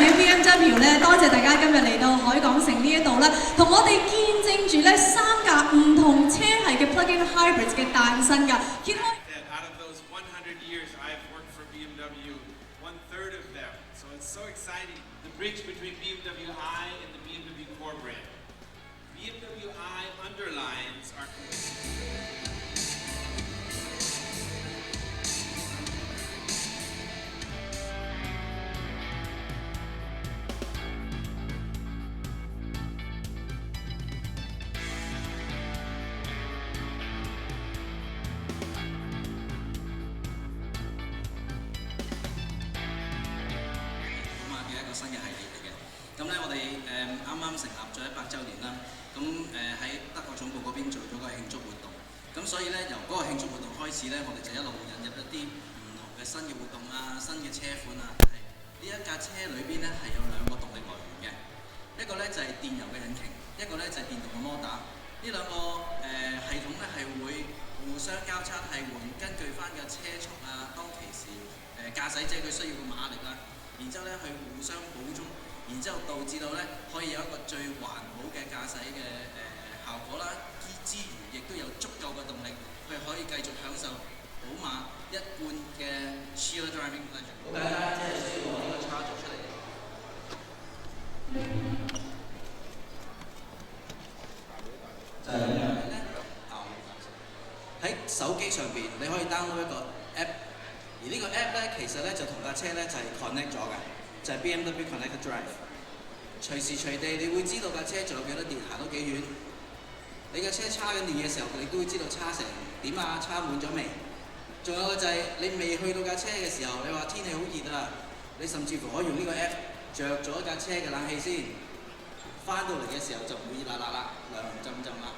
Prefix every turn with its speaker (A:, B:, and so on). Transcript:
A: 表 BMW 咧，多謝大家今日嚟到海港城呢一度咧，同我哋見證住咧3架唔同車系嘅 plug-in hybrids 嘅誕生㗎。揭開
B: Out of those 100 years I've worked for BMW, 1/3 of them. So it's so exciting. The bridge between BMW i and the BMW core brand. BMW i underlines our
C: 新嘅系列嚟嘅，咁咧我哋啱啱成立咗100週年啦，咁喺德國總部嗰邊做咗個慶祝活動，咁所以咧由嗰個慶祝活動開始咧，我哋就一路引入一啲唔同嘅新嘅活動啊、新嘅車款啊，係呢一架車裏邊咧係有2個動力來源嘅，一個咧就係電油嘅引擎，一個咧就係電動嘅摩打，呢兩個系統咧係會互相交叉替換，根據翻嘅車速啊，當其時駕駛者佢需要嘅馬力啦。然之後咧，去互相補充，然之後導致到咧可以有一個最環保嘅駕駛嘅效果啦。之餘，亦都有足夠嘅動力，佢可以繼續享受寶馬一貫嘅 sheer driving pleasure。好簡單，即係需要攞呢個 charger 出嚟。就係咁樣咧。喺手機上邊，你可以 download 一個 app。而呢個 app 咧，其實咧就同架車咧就係 connect 咗嘅，就係 BMW Connected Drive。隨時隨地你會知道架車仲有幾多電，行到幾遠。你架車叉緊電嘅時候，你都會知道叉成點啊，叉滿咗未？仲有個就係你未去到架車嘅時候，你話天氣好熱啊，你甚至乎可以用呢個 app 着咗架車嘅冷氣先，翻到嚟嘅時候就唔會熱辣辣啦，涼浸浸啦。